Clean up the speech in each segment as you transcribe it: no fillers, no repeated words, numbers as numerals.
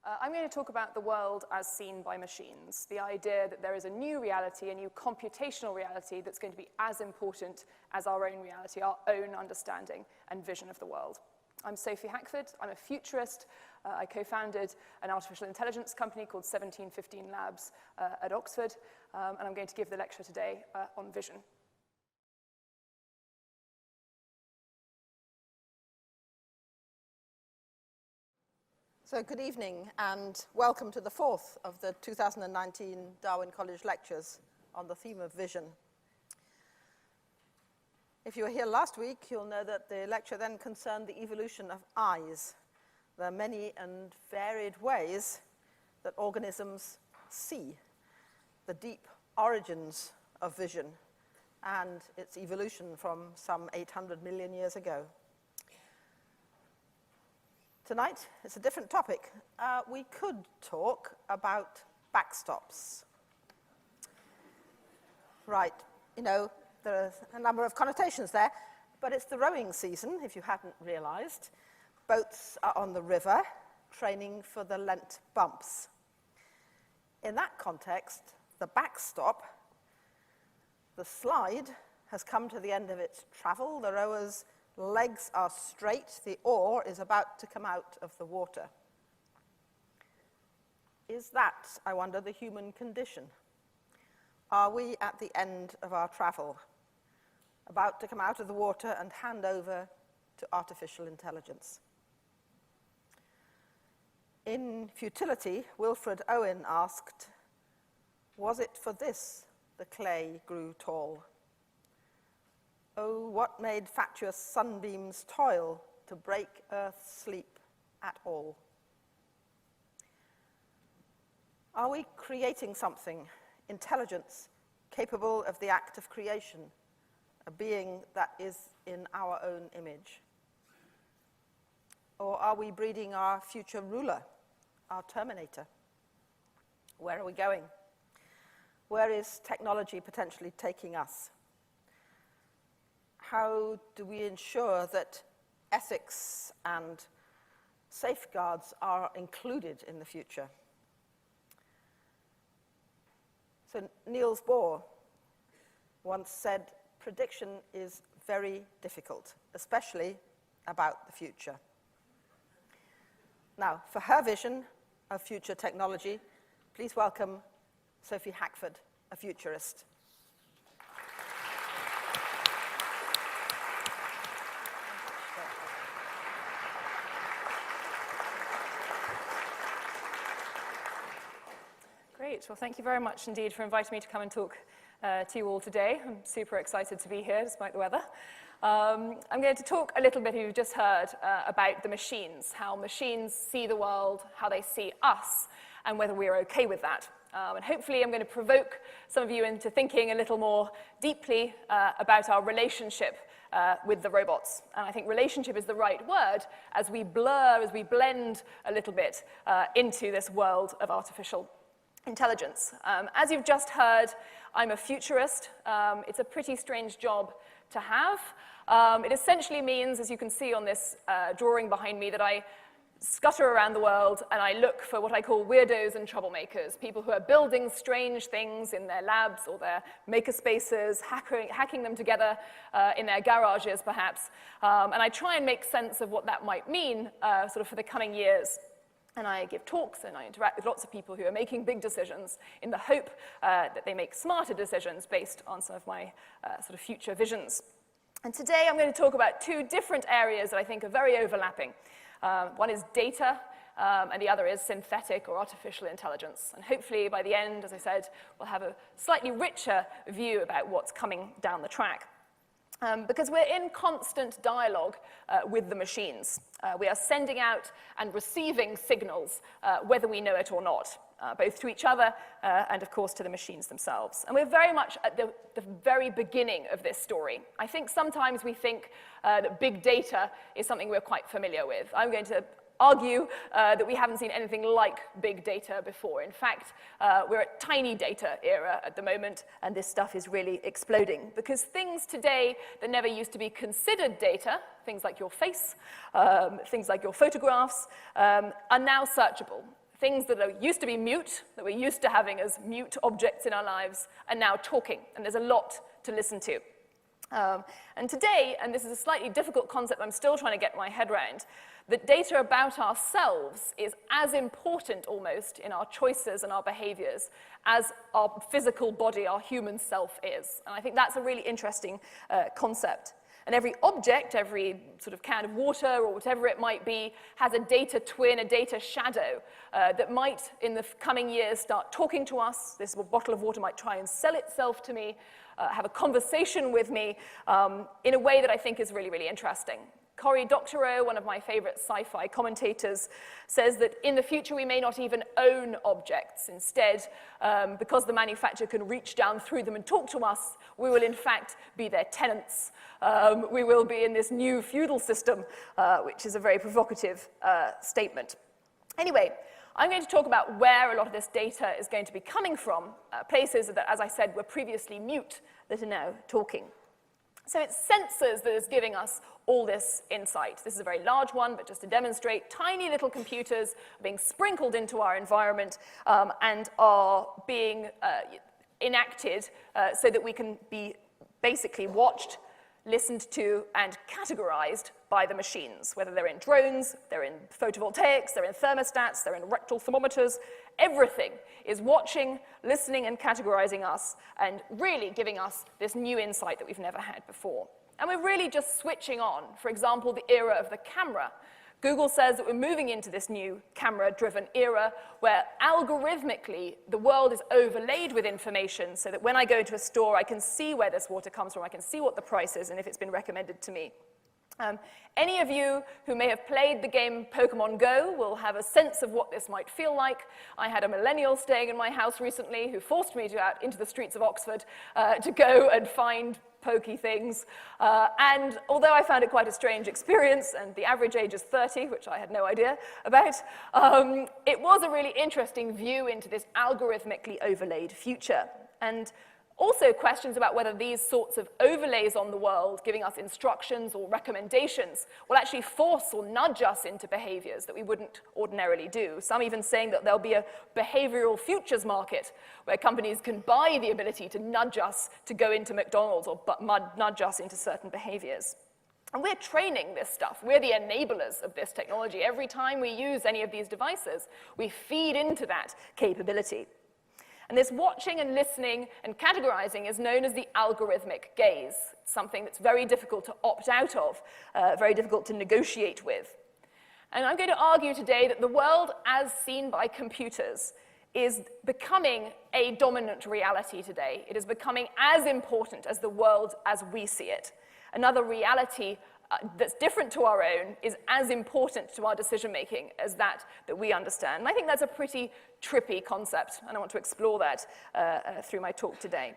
I'm going to talk about the world as seen by machines, the idea that there is a new reality, a new computational reality that's going to be as important as our own reality, our own understanding and vision of the world. I'm Sophie Hackford. I'm a futurist. I co-founded an artificial intelligence company called 1715 Labs at Oxford, and I'm going to give the lecture today on vision. So good evening and welcome to the fourth of the 2019 Darwin College Lectures on the theme of vision. If you were here last week, you'll know that the lecture then concerned the evolution of eyes. There are many and varied ways that organisms see, the deep origins of vision and its evolution from some 800 million years ago. Tonight, it's a different topic. We could talk about backstops. Right, you know, there are a number of connotations there, but it's the rowing season, if you hadn't realized. Boats are on the river, training for the Lent bumps. In that context, the backstop, the slide, has come to the end of its travel. The rowers' legs are straight, the oar is about to come out of the water. Is that, I wonder, the human condition? Are we at the end of our travel, about to come out of the water and hand over to artificial intelligence? In Futility, Wilfred Owen asked, "Was it for this the clay grew tall? Oh, what made fatuous sunbeams toil to break earth's sleep at all?" Are we creating something, intelligence, capable of the act of creation, a being that is in our own image? Or are we breeding our future ruler, our terminator? Where are we going? Where is technology potentially taking us? How do we ensure that ethics and safeguards are included in the future? So Niels Bohr once said, "Prediction is very difficult, especially about the future." Now, for her vision of future technology, please welcome Sophie Hackford, a futurist. Great. Well, thank you very much indeed for inviting me to come and talk to you all today. I'm super excited to be here despite the weather. I'm going to talk a little bit, you've just heard, about the machines, how machines see the world, how they see us, and whether we're okay with that. And hopefully I'm going to provoke some of you into thinking a little more deeply about our relationship with the robots. And I think relationship is the right word as we blur, as we blend a little bit into this world of artificial intelligence. As you've just heard, I'm a futurist. It's a pretty strange job to have. It essentially means, as you can see on this drawing behind me, that I scutter around the world and I look for what I call weirdos and troublemakers, people who are building strange things in their labs or their maker spaces, hacking them together in their garages perhaps. And I try and make sense of what that might mean sort of for the coming years. And I give talks and I interact with lots of people who are making big decisions in the hope that they make smarter decisions based on some of my sort of future visions. And today I'm going to talk about two different areas that I think are very overlapping. One is data, and the other is synthetic or artificial intelligence. And hopefully by the end, as I said, we'll have a slightly richer view about what's coming down the track. Because we're in constant dialogue with the machines. We are sending out and receiving signals, whether we know it or not, both to each other and, of course, to the machines themselves. And we're very much at the very beginning of this story. I think sometimes we think that big data is something we're quite familiar with. I'm going to argue that we haven't seen anything like big data before. In fact, we're at tiny data era at the moment, and this stuff is really exploding. Because things today that never used to be considered data, things like your face, things like your photographs, are now searchable. things that used to be mute, that we're used to having as mute objects in our lives, are now talking, and there's a lot to listen to. And today, and this is a slightly difficult concept I'm still trying to get my head around, that data about ourselves is as important almost in our choices and our behaviors as our physical body, our human self is. And I think that's a really interesting concept. And every object, every sort of can of water or whatever it might be, has a data twin, a data shadow that might, in the coming years, start talking to us. This bottle of water might try and sell itself to me, have a conversation with me in a way that I think is really, really interesting. Cory Doctorow, one of my favorite sci-fi commentators, says that in the future we may not even own objects. Instead, because the manufacturer can reach down through them and talk to us, we will in fact be their tenants. We will be in this new feudal system, which is a very provocative statement. Anyway, I'm going to talk about where a lot of this data is going to be coming from, places that, as I said, were previously mute that are now talking. So it's sensors that is giving us all this insight. This is a very large one, but just to demonstrate, tiny little computers are being sprinkled into our environment and are being enacted so that we can be basically watched, listened to, and categorized by the machines, whether they're in drones, they're in photovoltaics, they're in thermostats, they're in rectal thermometers. Everything is watching, listening, and categorizing us, and really giving us this new insight that we've never had before. And we're really just switching on, for example, the era of the camera. Google says that we're moving into this new camera-driven era where algorithmically the world is overlaid with information so that when I go into a store, I can see where this water comes from, I can see what the price is, and if it's been recommended to me. Any of you who may have played the game Pokemon Go will have a sense of what this might feel like. I had a millennial staying in my house recently who forced me to go out into the streets of Oxford to go and find pokey things. And although I found it quite a strange experience, and the average age is 30, which I had no idea about, it was a really interesting view into this algorithmically overlaid future. And also questions about whether these sorts of overlays on the world, giving us instructions or recommendations, will actually force or nudge us into behaviors that we wouldn't ordinarily do. Some even saying that there'll be a behavioral futures market where companies can buy the ability to nudge us to go into McDonald's or nudge us into certain behaviors. And we're training this stuff. We're the enablers of this technology. Every time we use any of these devices, we feed into that capability. And this watching and listening and categorizing is known as the algorithmic gaze. It's something that's very difficult to opt out of, very difficult to negotiate with. And I'm going to argue today that the world as seen by computers is becoming a dominant reality today. It is becoming as important as the world as we see it. Another reality that's different to our own is as important to our decision-making as that we understand. And I think that's a pretty trippy concept, and I want to explore that through my talk today.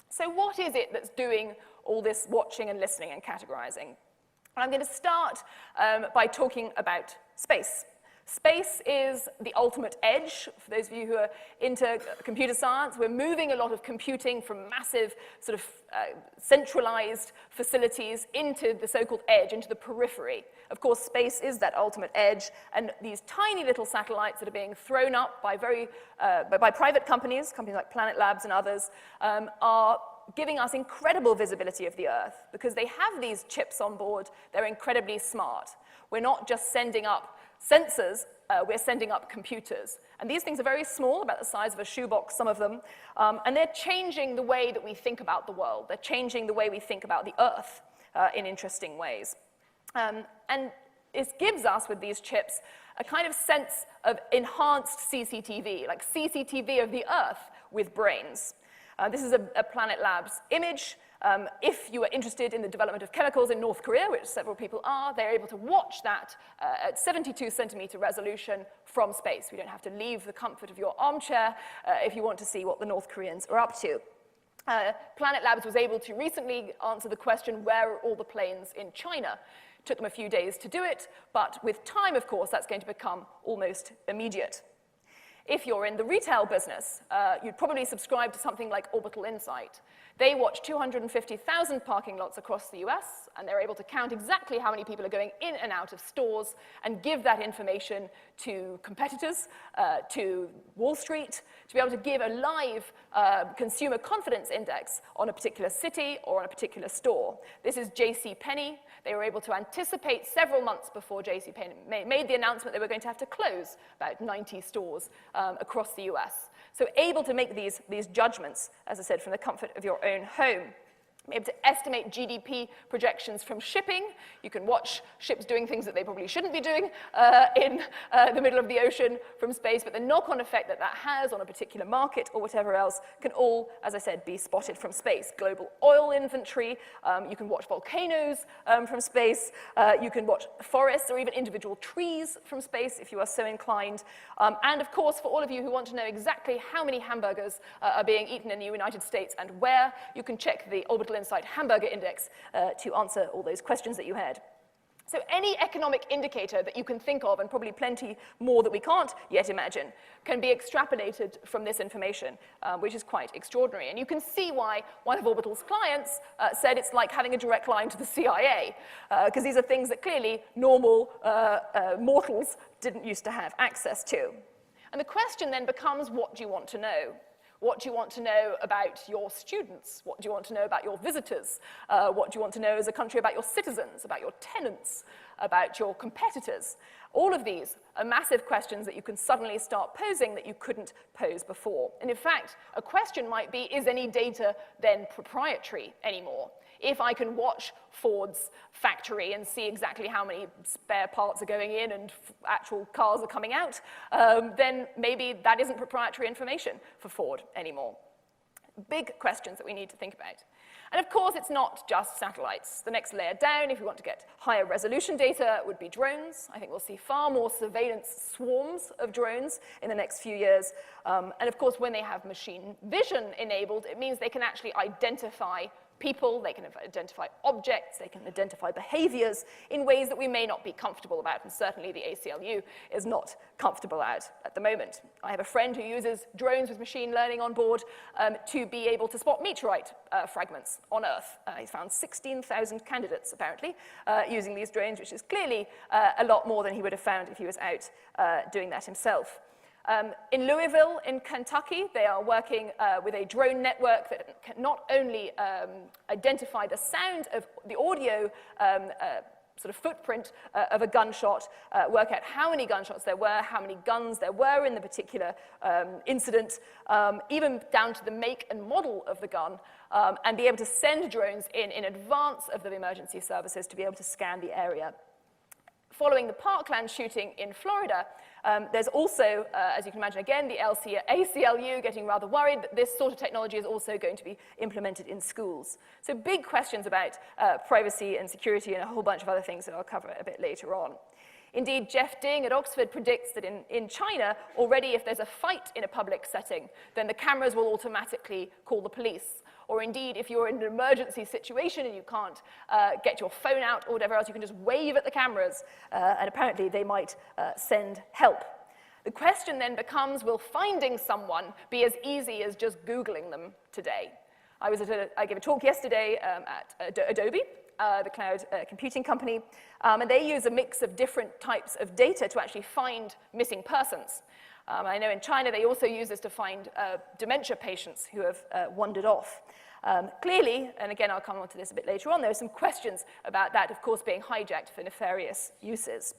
So what is it that's doing all this watching and listening and categorizing? And I'm going to start by talking about space. Space is the ultimate edge. For those of you who are into computer science, we're moving a lot of computing from massive sort of centralized facilities into the so-called edge, into the periphery. Of course, space is that ultimate edge, and these tiny little satellites that are being thrown up by by private companies like Planet Labs and others, are giving us incredible visibility of the Earth because they have these chips on board. They're incredibly smart. We're not just sending up sensors, we're sending up computers. And these things are very small, about the size of a shoebox, some of them, and they're changing the way that we think about the world. They're changing the way we think about the Earth in interesting ways. And it gives us, with these chips, a kind of sense of enhanced CCTV, like CCTV of the Earth with brains. This is a Planet Labs image. If you are interested in the development of chemicals in North Korea, which several people are, they're able to watch that at 72 centimeter resolution from space. We don't have to leave the comfort of your armchair if you want to see what the North Koreans are up to. Planet Labs was able to recently answer the question, where are all the planes in China? It took them a few days to do it, but with time, of course, that's going to become almost immediate. If you're in the retail business, you'd probably subscribe to something like Orbital Insight. They watch 250,000 parking lots across the US, and they're able to count exactly how many people are going in and out of stores and give that information to competitors, to Wall Street, to be able to give a live consumer confidence index on a particular city or on a particular store. This is JCPenney. They were able to anticipate several months before JCPenney made the announcement they were going to have to close about 90 stores across the US. So able to make these judgments, as I said, from the comfort of your own home. Able to estimate GDP projections from shipping. You can watch ships doing things that they probably shouldn't be doing in the middle of the ocean from space, but the knock-on effect that that has on a particular market or whatever else can all, as I said, be spotted from space. Global oil inventory, you can watch volcanoes from space, you can watch forests or even individual trees from space if you are so inclined. And of course, for all of you who want to know exactly how many hamburgers are being eaten in the United States and where, you can check the Orbital Insight Hamburger Index to answer all those questions that you had. So any economic indicator that you can think of, and probably plenty more that we can't yet imagine, can be extrapolated from this information, which is quite extraordinary. And you can see why one of Orbital's clients said it's like having a direct line to the CIA, because these are things that clearly normal mortals didn't used to have access to. And the question then becomes, what do you want to know? What do you want to know about your students? What do you want to know about your visitors? What do you want to know as a country about your citizens, about your tenants, about your competitors? All of these are massive questions that you can suddenly start posing that you couldn't pose before. And in fact, a question might be, is any data then proprietary anymore? If I can watch Ford's factory and see exactly how many spare parts are going in and actual cars are coming out, then maybe that isn't proprietary information for Ford anymore. Big questions that we need to think about. And of course, it's not just satellites. The next layer down, if we want to get higher resolution data, would be drones. I think we'll see far more surveillance swarms of drones in the next few years. And of course, when they have machine vision enabled, it means they can actually identify people, they can identify objects, they can identify behaviors in ways that we may not be comfortable about, and certainly the ACLU is not comfortable at the moment. I have a friend who uses drones with machine learning on board to be able to spot meteorite fragments on Earth. He's found 16,000 candidates, apparently, using these drones, which is clearly a lot more than he would have found if he was out doing that himself. In Louisville, in Kentucky, they are working with a drone network that can not only identify the sound of the audio sort of footprint of a gunshot, work out how many gunshots there were, how many guns there were in the particular incident, even down to the make and model of the gun, and be able to send drones in advance of the emergency services to be able to scan the area. Following the Parkland shooting in Florida, there's also, as you can imagine again, the ACLU getting rather worried that this sort of technology is also going to be implemented in schools. So big questions about privacy and security and a whole bunch of other things that I'll cover a bit later on. Indeed, Jeff Ding at Oxford predicts that in China, already if there's a fight in a public setting, then the cameras will automatically call the police. Or indeed, if you're in an emergency situation and you can't get your phone out or whatever else, you can just wave at the cameras, and apparently they might send help. The question then becomes, will finding someone be as easy as just Googling them today? I gave a talk yesterday at Adobe, the cloud computing company, and they use a mix of different types of data to actually find missing persons. I know in China they also use this to find dementia patients who have wandered off. Clearly, and again I'll come on to this a bit later on, there are some questions about that, of course, being hijacked for nefarious uses.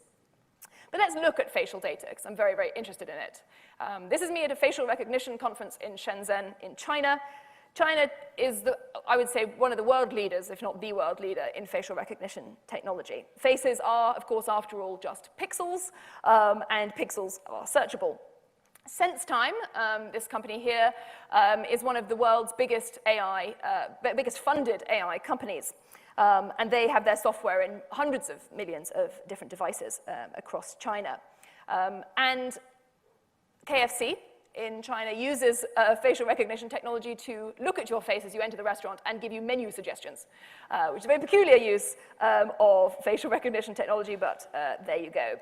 But let's look at facial data, because I'm very, very interested in it. This is me at a facial recognition conference in Shenzhen in China. China is, I would say, one of the world leaders, if not the world leader, in facial recognition technology. Faces are, of course, after all, just pixels, and pixels are searchable. SenseTime, this company here, is one of the world's biggest biggest funded AI companies. And they have their software in hundreds of millions of different devices across China. And KFC in China uses facial recognition technology to look at your face as you enter the restaurant and give you menu suggestions, which is a very peculiar use of facial recognition technology, but there you go.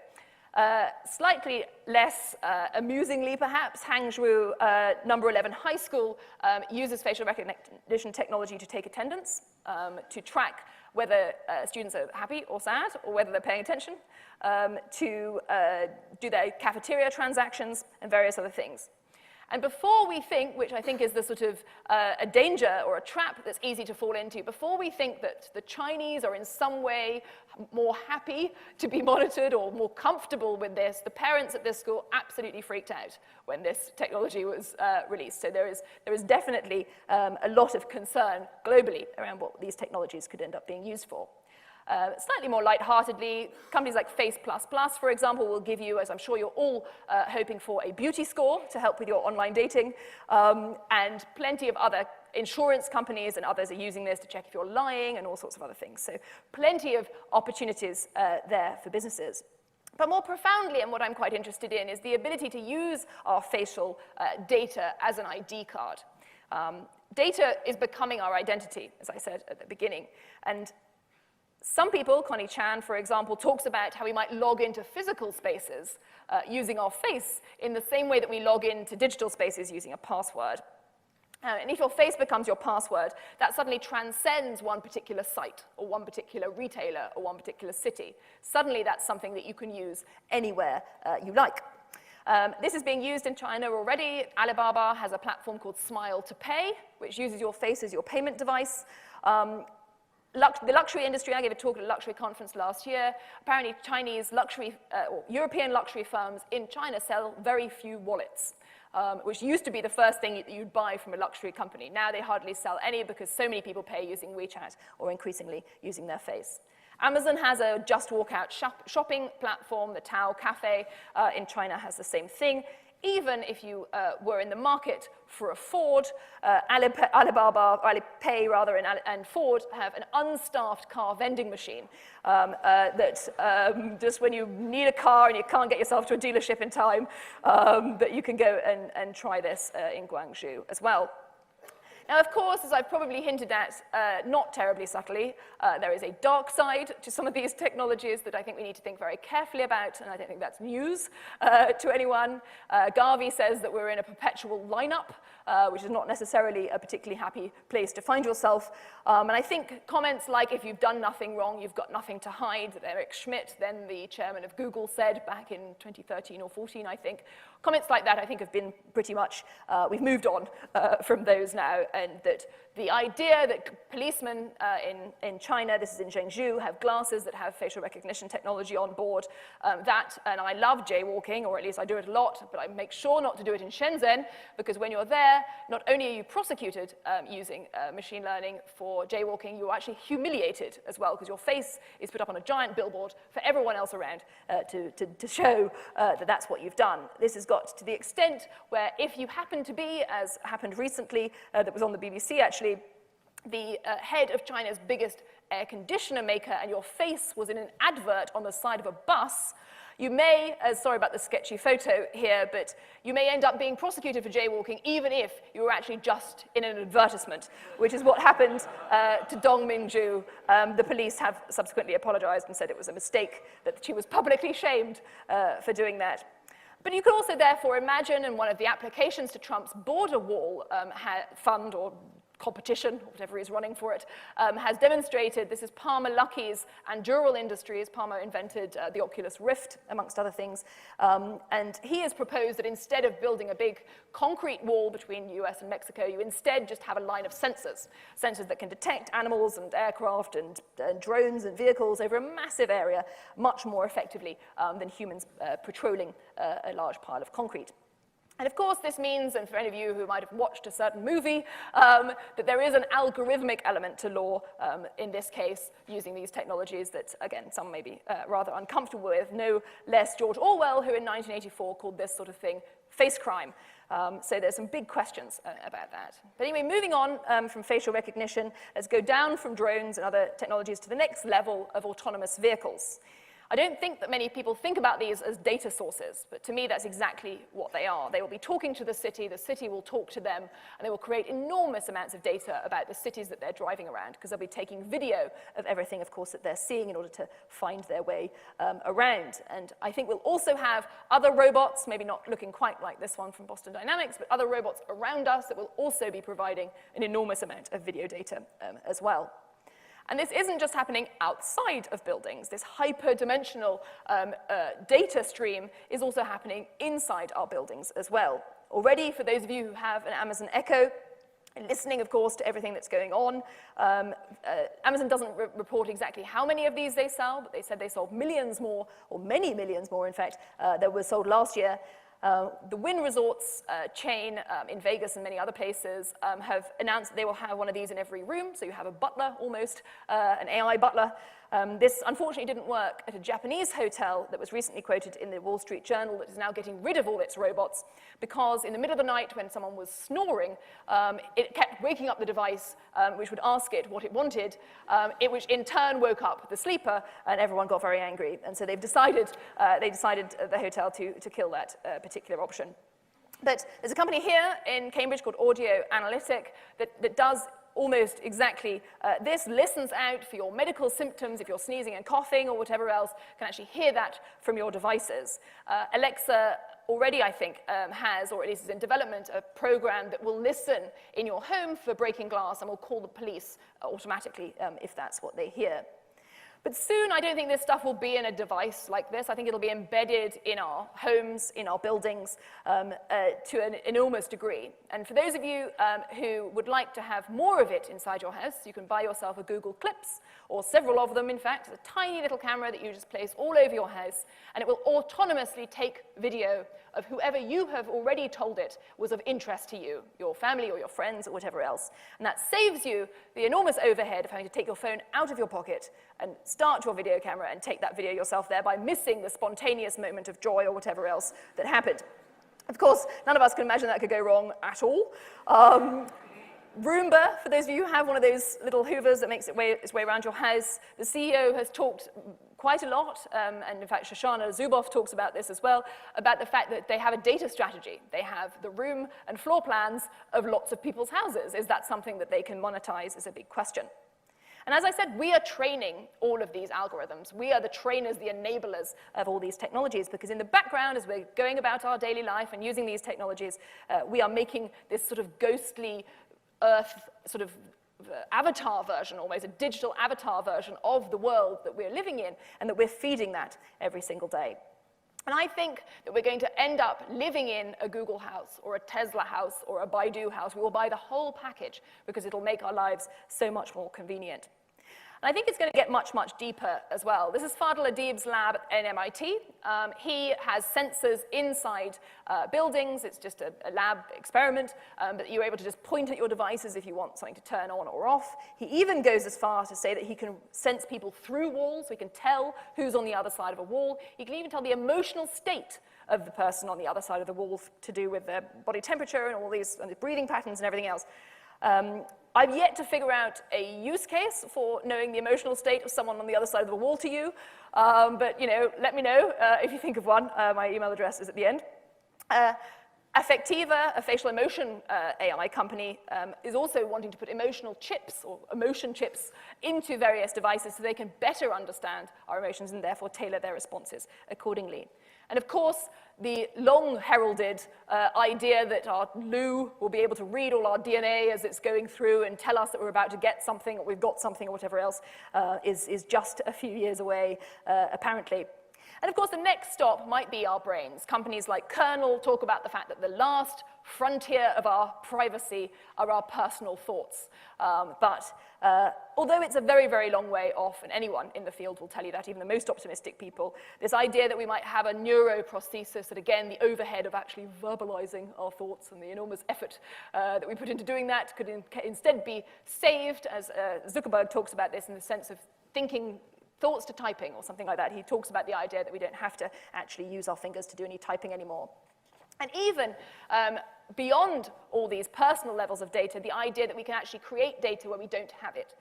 Slightly less amusingly, perhaps, Hangzhou number 11 high school uses facial recognition technology to take attendance, to track whether students are happy or sad, or whether they're paying attention, to do their cafeteria transactions, and various other things. And before we think, which I think is the sort of a danger or a trap that's easy to fall into, before we think that the Chinese are in some way more happy to be monitored or more comfortable with this, the parents at this school absolutely freaked out when this technology was released. So there is definitely a lot of concern globally around what these technologies could end up being used for. Slightly more lightheartedly, companies like Face++, for example, will give you, as I'm sure you're all hoping for, a beauty score to help with your online dating, and plenty of other insurance companies and others are using this to check if you're lying and all sorts of other things. So plenty of opportunities there for businesses. But more profoundly, and what I'm quite interested in, is the ability to use our facial data as an ID card. Data is becoming our identity, as I said at the beginning. And some people, Connie Chan, for example, talks about how we might log into physical spaces using our face in the same way that we log into digital spaces using a password. And if your face becomes your password, that suddenly transcends one particular site, or one particular retailer, or one particular city. Suddenly, that's something that you can use anywhere you like. This is being used in China already. Alibaba has a platform called Smile to Pay, which uses your face as your payment device. The luxury industry, I gave a talk at a luxury conference last year. Apparently, Chinese luxury, or European luxury firms in China sell very few wallets, which used to be the first thing that you'd buy from a luxury company. Now they hardly sell any because so many people pay using WeChat or increasingly using their face. Amazon has a just walk out shopping platform. The Tao Cafe in China has the same thing. Even if you were in the market for a Ford, Alibaba, or Alipay rather, and Ford have an unstaffed car vending machine that just when you need a car and you can't get yourself to a dealership in time, that you can go and try this in Guangzhou as well. Now, of course, as I've probably hinted at, not terribly subtly, there is a dark side to some of these technologies that I think we need to think very carefully about, and I don't think that's news to anyone. Garvey says that we're in a perpetual lineup, which is not necessarily a particularly happy place to find yourself. And I think comments like, if you've done nothing wrong, you've got nothing to hide, that Eric Schmidt, then the chairman of Google, said back in 2013 or 14, I think. Comments like that, I think, have been pretty much, we've moved on from those now, and that the idea that policemen in China, this is in Zhengzhou, have glasses that have facial recognition technology on board, and I love jaywalking, or at least I do it a lot, but I make sure not to do it in Shenzhen, because when you're there, not only are you prosecuted using machine learning for jaywalking, you're actually humiliated as well, because your face is put up on a giant billboard for everyone else around to show that that's what you've done. This has got to the extent where if you happen to be, as happened recently, that was on the BBC actually, the head of China's biggest air conditioner maker, and your face was in an advert on the side of a bus, you may, sorry about the sketchy photo here, but you may end up being prosecuted for jaywalking even if you were actually just in an advertisement, which is what happened to Dong Mingzhu. The police have subsequently apologized and said it was a mistake, that she was publicly shamed for doing that. But you could also therefore imagine, and one of the applications to Trump's border wall fund or competition, whatever he's running for it, has demonstrated, this is Palmer Luckey's and Dural Industries. Palmer invented the Oculus Rift, amongst other things. And he has proposed that instead of building a big concrete wall between US and Mexico, you instead just have a line of sensors. Sensors that can detect animals and aircraft and drones and vehicles over a massive area much more effectively than humans patrolling a large pile of concrete. And of course, this means, and for any of you who might have watched a certain movie, that there is an algorithmic element to law in this case, using these technologies that, again, some may be rather uncomfortable with, no less George Orwell, who in 1984 called this sort of thing face crime. So there's some big questions about that. But anyway, moving on from facial recognition, let's go down from drones and other technologies to the next level of autonomous vehicles. I don't think that many people think about these as data sources, but to me that's exactly what they are. They will be talking to the city will talk to them, and they will create enormous amounts of data about the cities that they're driving around, because they'll be taking video of everything, of course, that they're seeing in order to find their way around. And I think we'll also have other robots, maybe not looking quite like this one from Boston Dynamics, but other robots around us that will also be providing an enormous amount of video data as well. And this isn't just happening outside of buildings. This hyperdimensional data stream is also happening inside our buildings as well. Already, for those of you who have an Amazon Echo, listening, of course, to everything that's going on. Amazon doesn't report exactly how many of these they sell, but they said they sold millions more, or many millions more, in fact, that were sold last year. The Wynn Resorts chain in Vegas and many other places have announced that they will have one of these in every room, so you have a butler almost, an AI butler. This unfortunately didn't work at a Japanese hotel that was recently quoted in the Wall Street Journal that is now getting rid of all its robots because in the middle of the night when someone was snoring, it kept waking up the device which would ask it what it wanted, which in turn woke up the sleeper, and everyone got very angry. And so they've decided, the hotel to kill that particular option. But there's a company here in Cambridge called Audio Analytic that does almost exactly this, listens out for your medical symptoms. If you're sneezing and coughing or whatever else, can actually hear that from your devices. Alexa already, I think, has, or at least is in development, a program that will listen in your home for breaking glass and will call the police automatically if that's what they hear. But soon, I don't think this stuff will be in a device like this. I think it'll be embedded in our homes, in our buildings, to an enormous degree. And for those of you who would like to have more of it inside your house, you can buy yourself a Google Clips, or several of them, in fact. It's a tiny little camera that you just place all over your house, and it will autonomously take video of whoever you have already told it was of interest to you, your family or your friends or whatever else. And that saves you the enormous overhead of having to take your phone out of your pocket and start your video camera and take that video yourself, thereby missing the spontaneous moment of joy or whatever else that happened. Of course, none of us can imagine that could go wrong at all. Roomba, for those of you who have one of those little hoovers that makes its way around your house, the CEO has talked quite a lot, and in fact Shoshana Zuboff talks about this as well, about the fact that they have a data strategy. They have the room and floor plans of lots of people's houses. Is that something that they can monetize is a big question. And as I said, we are training all of these algorithms. We are the trainers, the enablers of all these technologies, because in the background, as we're going about our daily life and using these technologies, we are making this sort of ghostly Earth sort of avatar version, almost a digital avatar version of the world that we're living in, and that we're feeding that every single day. And I think that we're going to end up living in a Google house or a Tesla house or a Baidu house. We will buy the whole package because it'll make our lives so much more convenient. And I think it's going to get much, much deeper as well. This is Fadl Adib's lab at MIT. He has sensors inside buildings. It's just a lab experiment, but you're able to just point at your devices if you want something to turn on or off. He even goes as far to say that he can sense people through walls, so he can tell who's on the other side of a wall. He can even tell the emotional state of the person on the other side of the wall to do with their body temperature and all these and the breathing patterns and everything else. I've yet to figure out a use case for knowing the emotional state of someone on the other side of the wall to you, but let me know if you think of one. My email address is at the end. Affectiva, a facial emotion AI company, is also wanting to put emotional chips or emotion chips into various devices so they can better understand our emotions and therefore tailor their responses accordingly. And of course, the long-heralded idea that our Lou will be able to read all our DNA as it's going through and tell us that we're about to get something or we've got something or whatever else is just a few years away, apparently. And of course, the next stop might be our brains. Companies like Kernel talk about the fact that the last frontier of our privacy are our personal thoughts. Although it's a very, very long way off, and anyone in the field will tell you that, even the most optimistic people, this idea that we might have a neuroprosthesis, that again, the overhead of actually verbalizing our thoughts and the enormous effort that we put into doing that could instead be saved, as Zuckerberg talks about this in the sense of thinking thoughts to typing or something like that. He talks about the idea that we don't have to actually use our fingers to do any typing anymore. And even beyond all these personal levels of data, the idea that we can actually create data where we don't have it.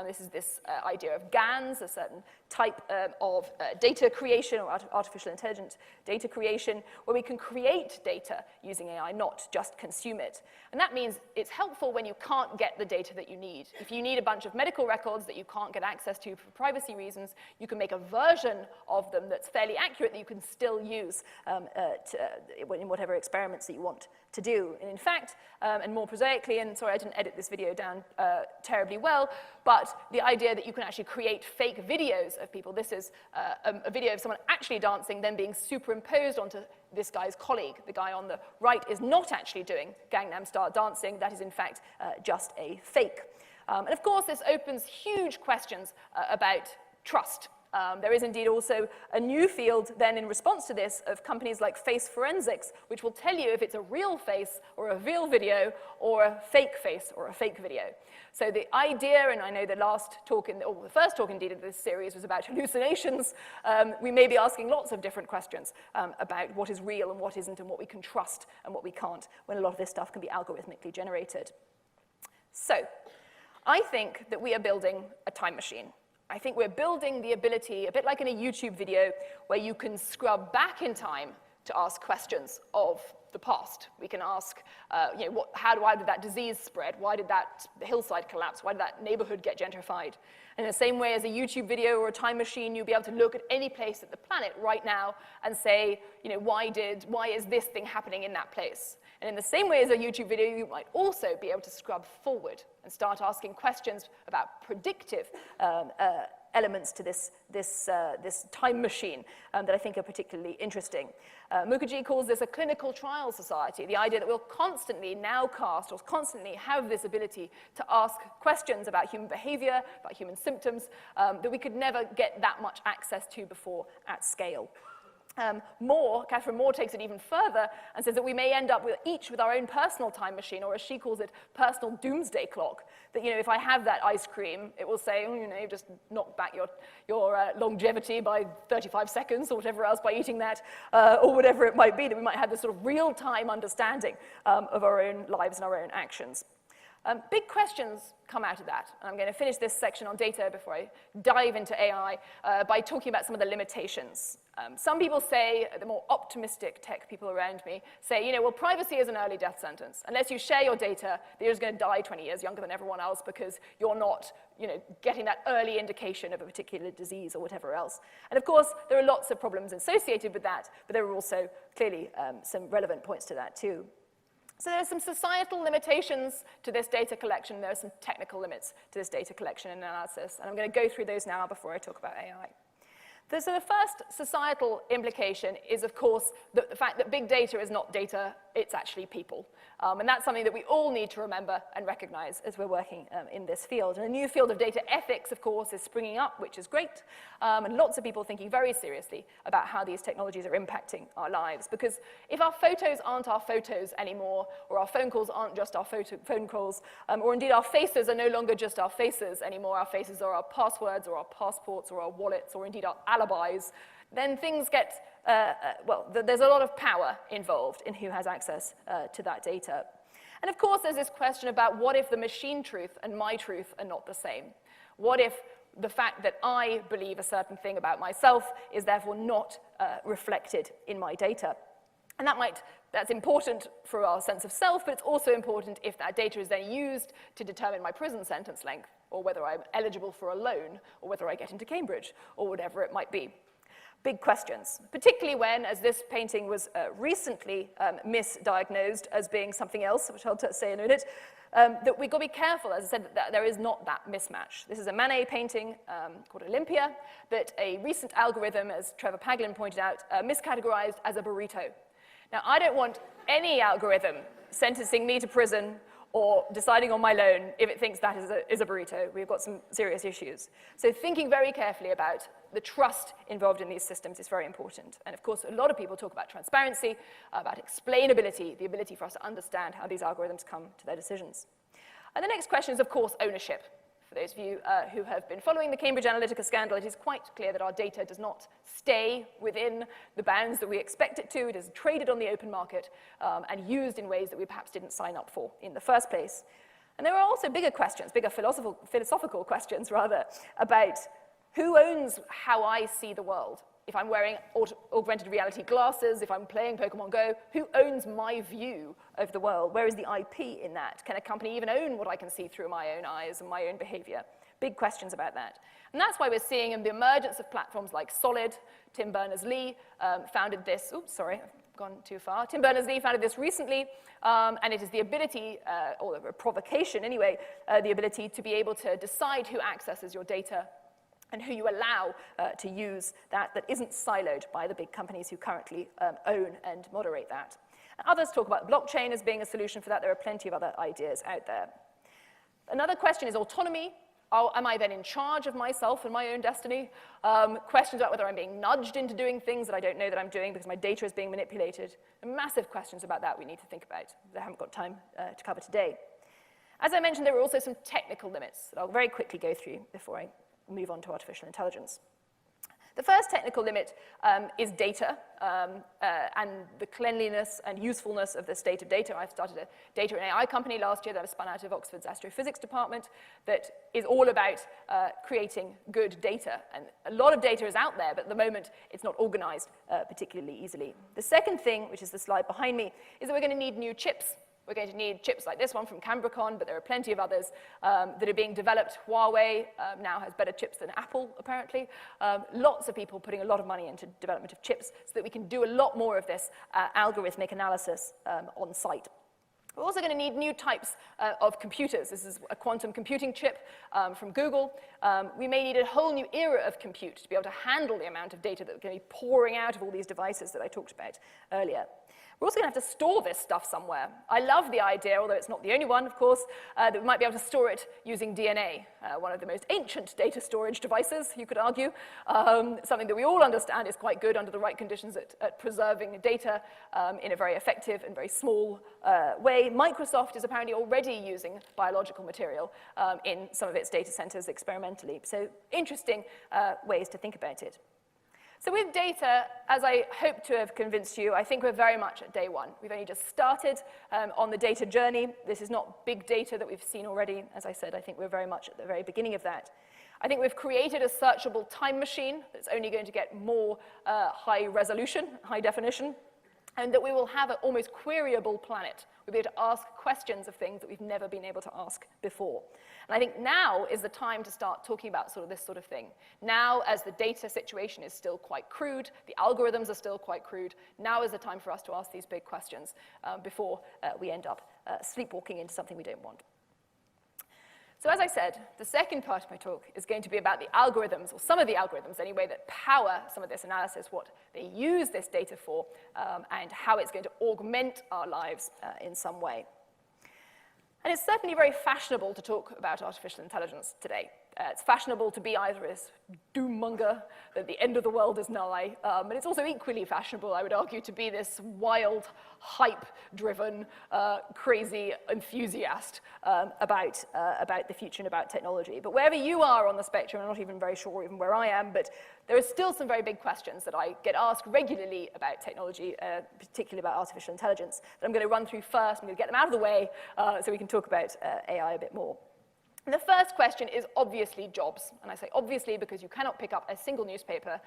This is this idea of GANs, a certain type of data creation or artificial intelligent data creation, where we can create data using AI, not just consume it. And that means it's helpful when you can't get the data that you need. If you need a bunch of medical records that you can't get access to for privacy reasons, you can make a version of them that's fairly accurate that you can still use in whatever experiments that you want to do. do. And in fact, and more prosaically, and sorry I didn't edit this video down terribly well, but the idea that you can actually create fake videos of people. This is a video of someone actually dancing, then being superimposed onto this guy's colleague. The guy on the right is not actually doing Gangnam Style dancing. That is, in fact, just a fake. And of course, this opens huge questions about trust. There is indeed also a new field then in response to this of companies like face forensics, which will tell you if it's a real face or a real video or a fake face or a fake video. So the idea, and I know the last talk, or the first talk indeed of this series was about hallucinations, we may be asking lots of different questions about what is real and what isn't and what we can trust and what we can't when a lot of this stuff can be algorithmically generated. So I think that we are building a time machine. I think we're building the ability, a bit like in a YouTube video, where you can scrub back in time to ask questions of the past. We can ask, why did that disease spread? Why did that hillside collapse? Why did that neighborhood get gentrified? And in the same way as a YouTube video or a time machine, you'll be able to look at any place at the planet right now and say, why is this thing happening in that place? And in the same way as a YouTube video, you might also be able to scrub forward and start asking questions about predictive elements to this time machine that I think are particularly interesting. Mukherjee calls this a clinical trial society, the idea that we'll constantly nowcast or constantly have this ability to ask questions about human behavior, about human symptoms, that we could never get that much access to before at scale. Catherine Moore takes it even further and says that we may end up each with our own personal time machine, or as she calls it, personal doomsday clock. That, if I have that ice cream, it will say, you've just knocked back your longevity by 35 seconds or whatever else by eating that, or whatever it might be, that we might have this sort of real-time understanding of our own lives and our own actions. Big questions come out of that. And I'm going to finish this section on data before I dive into AI by talking about some of the limitations. Some people say, the more optimistic tech people around me, say, well, privacy is an early death sentence. Unless you share your data, you're just going to die 20 years younger than everyone else because you're not getting that early indication of a particular disease or whatever else. And of course, there are lots of problems associated with that, but there are also clearly some relevant points to that too. So there are some societal limitations to this data collection. There are some technical limits to this data collection and analysis. And I'm going to go through those now before I talk about AI. So the first societal implication is, of course, the fact that big data is not data, it's actually people. And that's something that we all need to remember and recognize as we're working in this field. And a new field of data ethics, of course, is springing up, which is great. And lots of people thinking very seriously about how these technologies are impacting our lives. Because if our photos aren't our photos anymore, or our phone calls aren't just our phone calls, or indeed our faces are no longer just our faces anymore, our faces are our passwords, or our passports, or our wallets, or indeed our alibis, then things get, there's a lot of power involved in who has access to that data. And of course, there's this question about what if the machine truth and my truth are not the same? What if the fact that I believe a certain thing about myself is therefore not reflected in my data? And that's important for our sense of self, but it's also important if that data is then used to determine my prison sentence length, or whether I'm eligible for a loan, or whether I get into Cambridge, or whatever it might be. Big questions, particularly when, as this painting was recently misdiagnosed as being something else, which I'll say in a minute, that we've got to be careful, as I said, that there is not that mismatch. This is a Manet painting called Olympia that a recent algorithm, as Trevor Paglin pointed out, miscategorized as a burrito. Now, I don't want any algorithm sentencing me to prison or deciding on my loan if it thinks that is a burrito. We've got some serious issues. So thinking very carefully about the trust involved in these systems is very important. And of course, a lot of people talk about transparency, about explainability, the ability for us to understand how these algorithms come to their decisions. And the next question is, of course, ownership. For those of you who have been following the Cambridge Analytica scandal, it is quite clear that our data does not stay within the bounds that we expect it to. It is traded on the open market and used in ways that we perhaps didn't sign up for in the first place. And there are also bigger questions, bigger philosophical questions, rather, about who owns how I see the world. If I'm wearing augmented reality glasses, if I'm playing Pokemon Go, who owns my view of the world? Where is the IP in that? Can a company even own what I can see through my own eyes and my own behavior? Big questions about that. And that's why we're seeing in the emergence of platforms like Solid. Tim Berners-Lee founded this, gone too far. Tim Berners-Lee founded this recently, and it is the ability, or a provocation anyway, the ability to be able to decide who accesses your data and who you allow to use that isn't siloed by the big companies who currently own and moderate that. And others talk about blockchain as being a solution for that. There are plenty of other ideas out there. Another question is autonomy. Am I then in charge of myself and my own destiny? Questions about whether I'm being nudged into doing things that I don't know that I'm doing because my data is being manipulated. And massive questions about that we need to think about that I haven't got time to cover today. As I mentioned, there are also some technical limits that I'll very quickly go through before I move on to artificial intelligence. The first technical limit is data and the cleanliness and usefulness of the state of data. I've started a data and AI company last year that was spun out of Oxford's astrophysics department that is all about creating good data. And a lot of data is out there, but at the moment it's not organized particularly easily. The second thing, which is the slide behind me, is that we're going to need new chips. We're going to need chips like this one from Cambricon, but there are plenty of others that are being developed. Huawei now has better chips than Apple, apparently. Lots of people putting a lot of money into development of chips so that we can do a lot more of this algorithmic analysis on site. We're also going to need new types of computers. This is a quantum computing chip from Google. We may need a whole new era of compute to be able to handle the amount of data that's going to be pouring out of all these devices that I talked about earlier. We're also going to have to store this stuff somewhere. I love the idea, although it's not the only one, of course, that we might be able to store it using DNA, one of the most ancient data storage devices, you could argue, something that we all understand is quite good under the right conditions at preserving data in a very effective and very small way. Microsoft is apparently already using biological material in some of its data centers experimentally. So interesting ways to think about it. So with data, as I hope to have convinced you, I think we're very much at day one. We've only just started on the data journey. This is not big data that we've seen already. As I said, I think we're very much at the very beginning of that. I think we've created a searchable time machine that's only going to get more high resolution, high definition, and that we will have an almost queryable planet. We'll be able to ask questions of things that we've never been able to ask before. And I think now is the time to start talking about this sort of thing. Now, as the data situation is still quite crude, the algorithms are still quite crude, now is the time for us to ask these big questions before we end up sleepwalking into something we don't want. So as I said, the second part of my talk is going to be about the algorithms, or some of the algorithms anyway, that power some of this analysis, what they use this data for, and how it's going to augment our lives in some way. And it's certainly very fashionable to talk about artificial intelligence today. It's fashionable to be either this doom-monger that the end of the world is nigh, and it's also equally fashionable, I would argue, to be this wild, hype-driven, crazy enthusiast about the future and about technology. But wherever you are on the spectrum, I'm not even very sure even where I am, but there are still some very big questions that I get asked regularly about technology, particularly about artificial intelligence, that I'm going to run through first. I'm going to get them out of the way so we can talk about AI a bit more. And the first question is obviously jobs. And I say obviously because you cannot pick up a single newspaper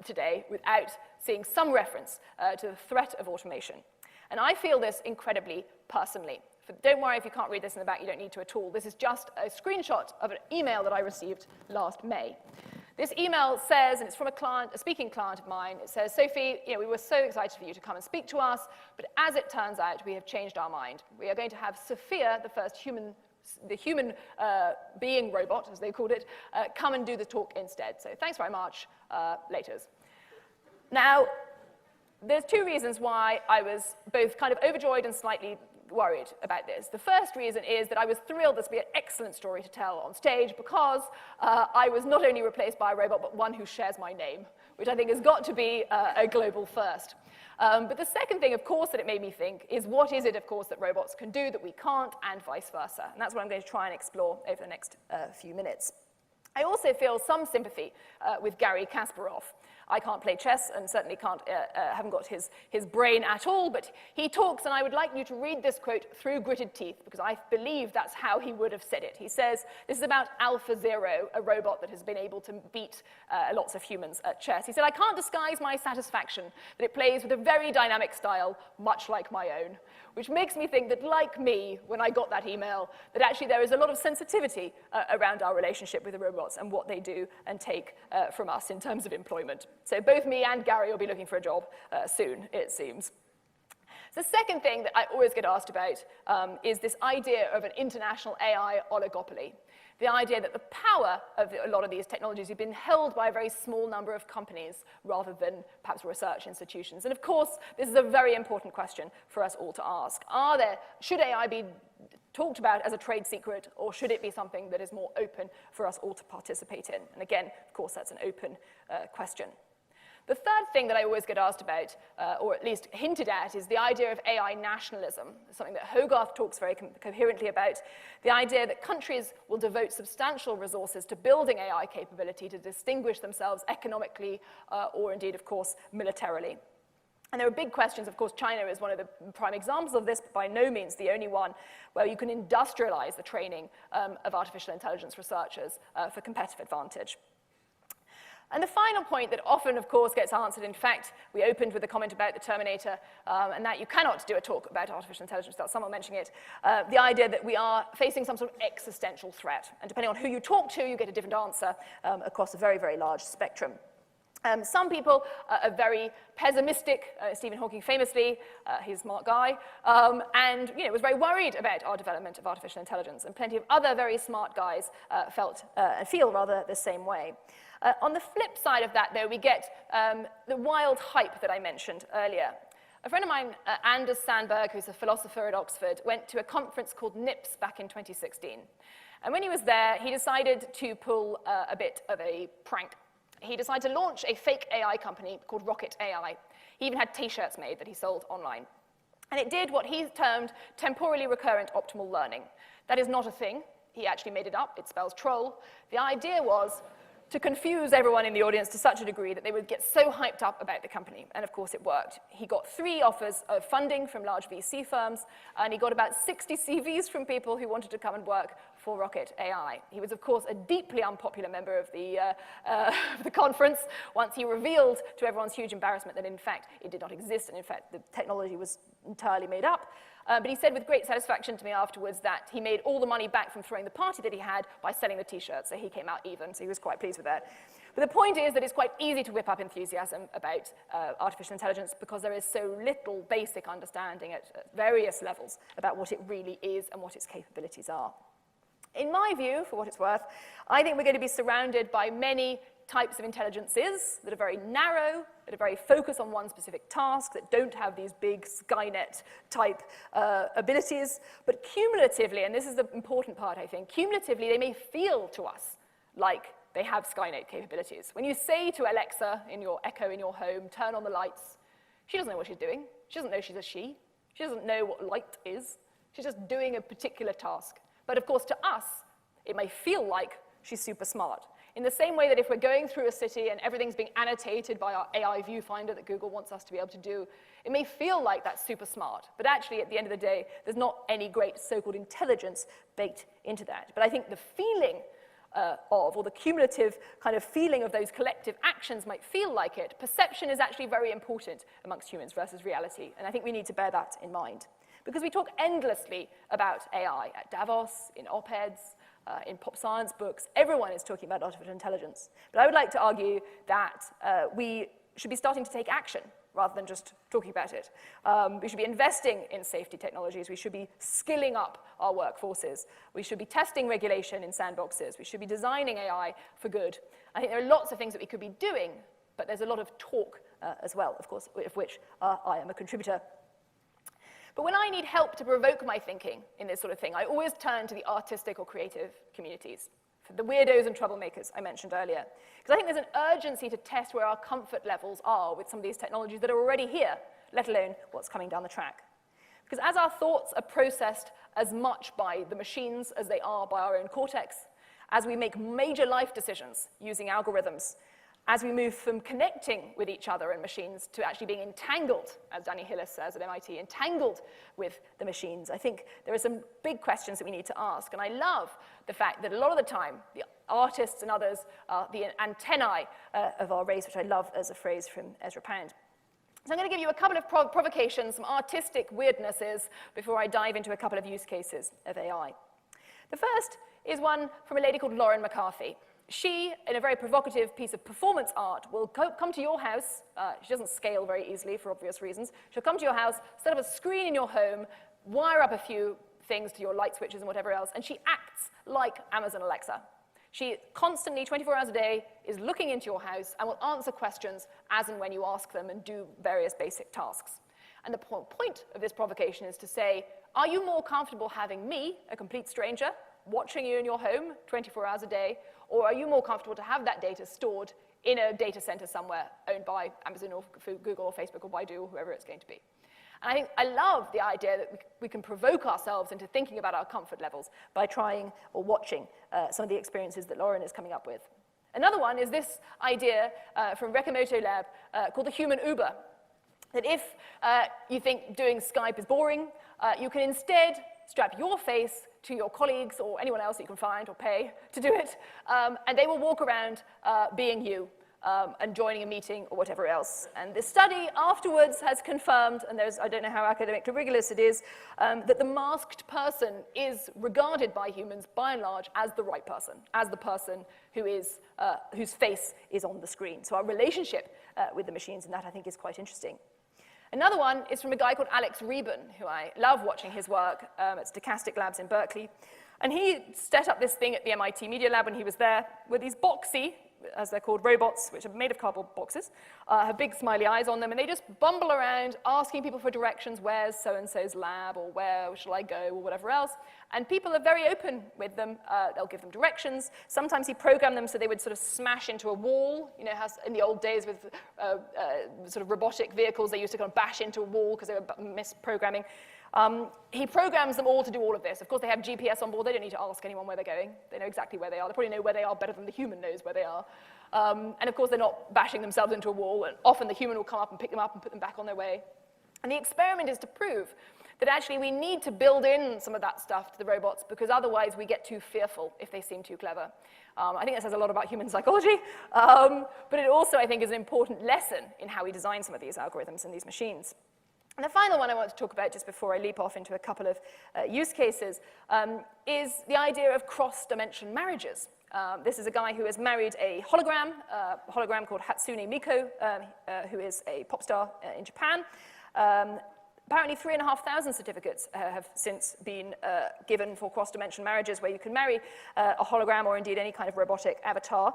today without seeing some reference to the threat of automation. And I feel this incredibly personally. Don't worry if you can't read this in the back, you don't need to at all. This is just a screenshot of an email that I received last May. This email says, and it's from a speaking client of mine, it says, Sophie, we were so excited for you to come and speak to us, but as it turns out, we have changed our mind. We are going to have Sophia, the first human being robot, as they called it, come and do the talk instead. So thanks very much, laters. Now, there's two reasons why I was both kind of overjoyed and slightly worried about this. The first reason is that I was thrilled this would be an excellent story to tell on stage because I was not only replaced by a robot, but one who shares my name, which I think has got to be a global first. But the second thing, of course, that it made me think is what is it, of course, that robots can do that we can't, and vice versa. And that's what I'm going to try and explore over the next few minutes. I also feel some sympathy with Garry Kasparov. I can't play chess and certainly haven't got his brain at all, but he talks, and I would like you to read this quote through gritted teeth, because I believe that's how he would have said it. He says, this is about AlphaZero, a robot that has been able to beat lots of humans at chess. He said, I can't disguise my satisfaction that it plays with a very dynamic style, much like my own, which makes me think that, like me, when I got that email, that actually there is a lot of sensitivity around our relationship with the robots and what they do and take from us in terms of employment. So both me and Gary will be looking for a job soon, it seems. The second thing that I always get asked about is this idea of an international AI oligopoly. The idea that the power of a lot of these technologies have been held by a very small number of companies rather than perhaps research institutions. And of course, this is a very important question for us all to ask. Should AI be talked about as a trade secret, or should it be something that is more open for us all to participate in? And again, of course, that's an open question. The third thing that I always get asked about, or at least hinted at, is the idea of AI nationalism, something that Hogarth talks very coherently about, the idea that countries will devote substantial resources to building AI capability to distinguish themselves economically or indeed, of course, militarily. And there are big questions. Of course, China is one of the prime examples of this, but by no means the only one, where you can industrialize the training of artificial intelligence researchers for competitive advantage. And the final point that often, of course, gets answered, in fact, we opened with a comment about the Terminator, and that you cannot do a talk about artificial intelligence without someone mentioning it, the idea that we are facing some sort of existential threat. And depending on who you talk to, you get a different answer across a very, very large spectrum. Some people are very pessimistic. Stephen Hawking famously, he's a smart guy, and was very worried about our development of artificial intelligence. And plenty of other very smart guys feel rather the same way. On the flip side of that, though, we get the wild hype that I mentioned earlier. A friend of mine, Anders Sandberg, who's a philosopher at Oxford, went to a conference called NIPS back in 2016. And when he was there, he decided to pull a bit of a prank. He decided to launch a fake AI company called Rocket AI. He even had T-shirts made that he sold online. And it did what he termed temporally recurrent optimal learning. That is not a thing. He actually made it up. It spells troll. The idea was to confuse everyone in the audience to such a degree that they would get so hyped up about the company. And of course, it worked. He got 3 offers of funding from large VC firms, and he got about 60 CVs from people who wanted to come and work for Rocket AI. He was, of course, a deeply unpopular member of the conference once he revealed to everyone's huge embarrassment that, in fact, it did not exist, and in fact, the technology was entirely made up. But he said with great satisfaction to me afterwards that he made all the money back from throwing the party that he had by selling the T-shirts, so he came out even, so he was quite pleased with that. But the point is that it's quite easy to whip up enthusiasm about artificial intelligence because there is so little basic understanding at various levels about what it really is and what its capabilities are. In my view, for what it's worth, I think we're going to be surrounded by many types of intelligences that are very narrow, that are very focused on one specific task, that don't have these big Skynet-type abilities. But cumulatively, and this is the important part, I think, cumulatively, they may feel to us like they have Skynet capabilities. When you say to Alexa in your Echo in your home, turn on the lights, she doesn't know what she's doing. She doesn't know she's a she. She doesn't know what light is. She's just doing a particular task. But of course, to us, it may feel like she's super smart. In the same way that if we're going through a city and everything's being annotated by our AI viewfinder that Google wants us to be able to do, it may feel like that's super smart. But actually, at the end of the day, there's not any great so-called intelligence baked into that. But I think the feeling or the cumulative kind of feeling of those collective actions might feel like it. Perception is actually very important amongst humans versus reality. And I think we need to bear that in mind. Because we talk endlessly about AI at Davos, in op-eds, in pop science books. Everyone is talking about artificial intelligence. But I would like to argue that we should be starting to take action rather than just talking about it. We should be investing in safety technologies. We should be skilling up our workforces. We should be testing regulation in sandboxes. We should be designing AI for good. I think there are lots of things that we could be doing, but there's a lot of talk as well, of course, of which I am a contributor. But when I need help to provoke my thinking in this sort of thing, I always turn to the artistic or creative communities, for the weirdos and troublemakers I mentioned earlier. Because I think there's an urgency to test where our comfort levels are with some of these technologies that are already here, let alone what's coming down the track. Because as our thoughts are processed as much by the machines as they are by our own cortex, as we make major life decisions using algorithms, as we move from connecting with each other and machines to actually being entangled, as Danny Hillis says at MIT, entangled with the machines, I think there are some big questions that we need to ask. And I love the fact that a lot of the time, the artists and others are the antennae of our race, which I love as a phrase from Ezra Pound. So I'm going to give you a couple of provocations, some artistic weirdnesses, before I dive into a couple of use cases of AI. The first is one from a lady called Lauren McCarthy, she, in a very provocative piece of performance art, will come to your house. She doesn't scale very easily for obvious reasons. She'll come to your house, set up a screen in your home, wire up a few things to your light switches and whatever else, and she acts like Amazon Alexa. She constantly, 24 hours a day, is looking into your house and will answer questions as and when you ask them and do various basic tasks. And the point of this provocation is to say, are you more comfortable having me, a complete stranger, watching you in your home 24 hours a day, or are you more comfortable to have that data stored in a data center somewhere owned by Amazon or Google or Facebook or Baidu or whoever it's going to be? And I think I love the idea that we can provoke ourselves into thinking about our comfort levels by trying or watching some of the experiences that Lauren is coming up with. Another one is this idea from Rekomoto Lab called the human Uber. That if you think doing Skype is boring, you can instead strap your face to your colleagues or anyone else that you can find or pay to do it, and they will walk around being you and joining a meeting or whatever else. And this study afterwards has confirmed, and I don't know how academically rigorous it is, that the masked person is regarded by humans, by and large, as the right person, as the person whose face is on the screen. So our relationship with the machines in that, I think, is quite interesting. Another one is from a guy called Alex Reben, who I love watching his work at Stochastic Labs in Berkeley. And he set up this thing at the MIT Media Lab when he was there with these boxy, as they're called, robots, which are made of cardboard boxes, have big smiley eyes on them, and they just bumble around asking people for directions, where's so-and-so's lab, or where shall I go, or whatever else. And people are very open with them. They'll give them directions. Sometimes he programmed them so they would sort of smash into a wall. You know, how in the old days with sort of robotic vehicles, they used to kind of bash into a wall because they were misprogramming. He programs them all to do all of this. Of course, they have GPS on board. They don't need to ask anyone where they're going. They know exactly where they are. They probably know where they are better than the human knows where they are. And of course, they're not bashing themselves into a wall. And often the human will come up and pick them up and put them back on their way. And the experiment is to prove that actually we need to build in some of that stuff to the robots because otherwise we get too fearful if they seem too clever. I think that says a lot about human psychology, but it also, I think, is an important lesson in how we design some of these algorithms and these machines. And the final one I want to talk about, just before I leap off into a couple of use cases, is the idea of cross-dimension marriages. This is a guy who has married a hologram called Hatsune Miku, who is a pop star in Japan. Apparently 3,500 certificates have since been given for cross-dimension marriages where you can marry a hologram or indeed any kind of robotic avatar.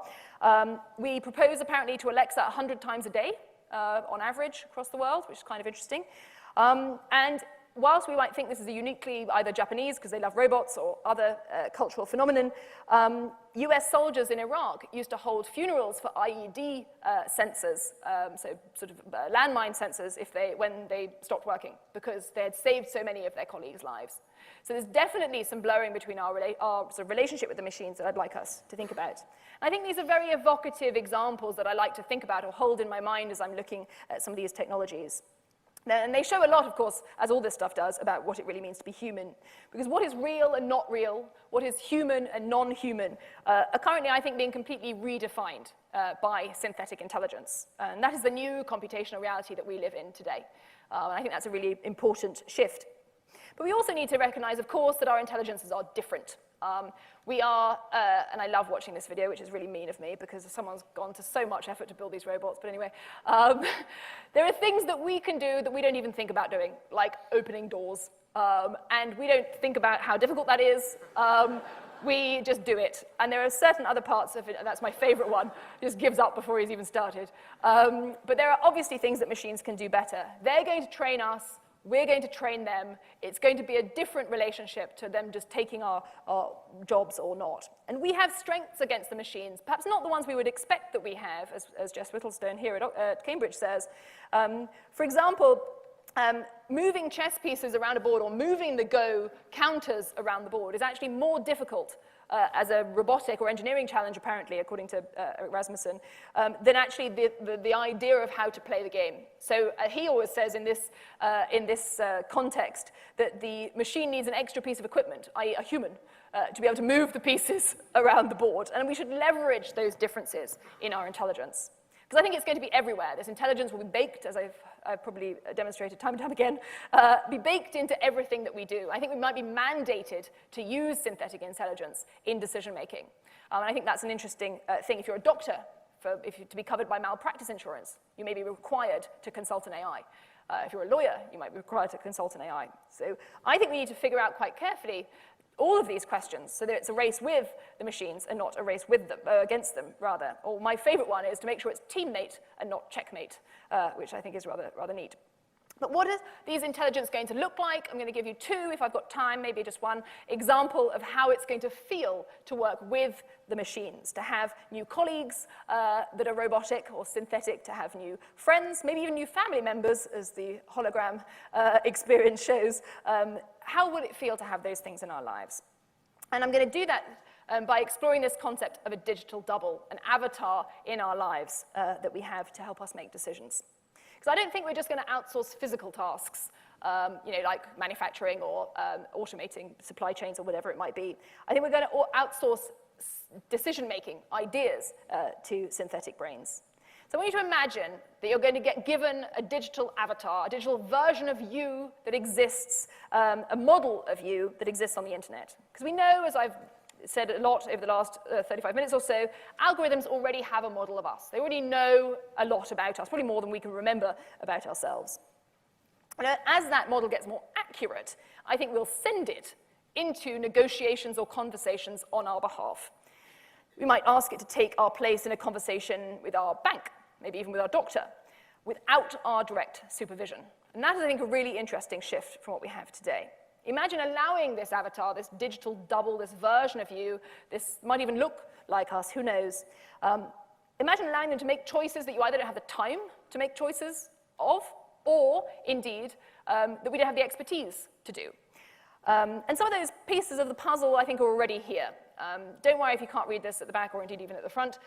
We propose apparently to Alexa 100 times a day on average across the world, which is kind of interesting. And whilst we might think this is a uniquely either Japanese, because they love robots, or other cultural phenomenon, US soldiers in Iraq used to hold funerals for IED sensors, so sort of landmine sensors, when they stopped working, because they had saved so many of their colleagues' lives. So there's definitely some blurring between our sort of relationship with the machines that I'd like us to think about. And I think these are very evocative examples that I like to think about or hold in my mind as I'm looking at some of these technologies. And they show a lot, of course, as all this stuff does, about what it really means to be human. Because what is real and not real, what is human and non-human, are currently, I think, being completely redefined by synthetic intelligence. And that is the new computational reality that we live in today. And I think that's a really important shift. But we also need to recognize, of course, that our intelligences are different. We are, and I love watching this video, which is really mean of me because someone's gone to so much effort to build these robots, but anyway. There are things that we can do that we don't even think about doing, like opening doors. And we don't think about how difficult that is. We just do it. And there are certain other parts of it, and that's my favorite one, just gives up before he's even started. But there are obviously things that machines can do better. They're going to train us. We're going to train them. It's going to be a different relationship to them just taking our jobs or not. And we have strengths against the machines, perhaps not the ones we would expect that we have, as Jess Whittlestone here at Cambridge says. For example, moving chess pieces around a board or moving the Go counters around the board is actually more difficult as a robotic or engineering challenge, apparently, according to Rasmussen, than actually the idea of how to play the game. So he always says in this context that the machine needs an extra piece of equipment, i.e. a human, to be able to move the pieces around the board. And we should leverage those differences in our intelligence. Because I think it's going to be everywhere. This intelligence will be baked, as I've probably demonstrated time and time again, be baked into everything that we do. I think we might be mandated to use synthetic intelligence in decision making. And I think that's an interesting thing. If you're a doctor, to be covered by malpractice insurance, you may be required to consult an AI. If you're a lawyer, you might be required to consult an AI. So I think we need to figure out quite carefully all of these questions so that it's a race with the machines and not a race with them, against them, rather. Or my favorite one is to make sure it's teammate and not checkmate, which I think is rather neat. But what is these intelligence going to look like? I'm going to give you two, if I've got time, maybe just one example of how it's going to feel to work with the machines, to have new colleagues that are robotic or synthetic, to have new friends, maybe even new family members, as the hologram experience shows. How would it feel to have those things in our lives? And I'm going to do that by exploring this concept of a digital double, an avatar in our lives that we have to help us make decisions. Because I don't think we're just going to outsource physical tasks, like manufacturing or automating supply chains or whatever it might be. I think we're going to outsource decision-making, ideas, to synthetic brains. So I want you to imagine that you're going to get given a digital avatar, a digital version of you that exists, a model of you that exists on the internet. Because we know, as I've said a lot over the last 35 minutes or so, algorithms already have a model of us. They already know a lot about us, probably more than we can remember about ourselves. And as that model gets more accurate, I think we'll send it into negotiations or conversations on our behalf. We might ask it to take our place in a conversation with our bank, maybe even with our doctor, without our direct supervision. And that is, I think, a really interesting shift from what we have today. Imagine allowing this avatar, this digital double, this version of you, this might even look like us, who knows. Imagine allowing them to make choices that you either don't have the time to make choices of, or indeed, that we don't have the expertise to do. And some of those pieces of the puzzle, I think, are already here. Don't worry if you can't read this at the back or indeed even at the front.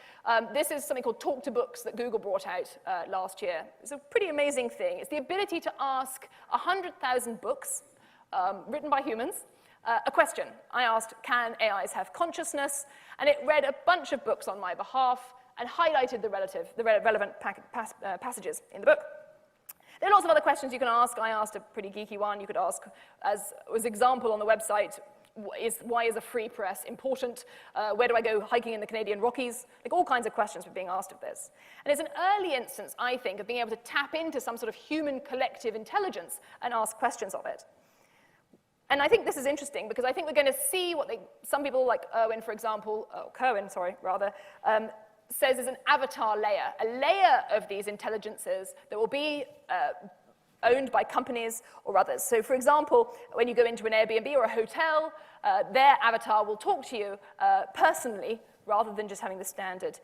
This is something called Talk to Books that Google brought out last year. It's a pretty amazing thing. It's the ability to ask 100,000 books written by humans, a question. I asked, can AIs have consciousness? And it read a bunch of books on my behalf and highlighted the relevant passages in the book. There are lots of other questions you can ask. I asked a pretty geeky one. You could ask, as was example on the website, why is a free press important? Where do I go hiking in the Canadian Rockies? Like all kinds of questions were being asked of this. And it's an early instance, I think, of being able to tap into some sort of human collective intelligence and ask questions of it. And I think this is interesting because I think we're going to see what some people like Cohen, says is an avatar layer, a layer of these intelligences that will be owned by companies or others. So for example, when you go into an Airbnb or a hotel, their avatar will talk to you personally rather than just having the standard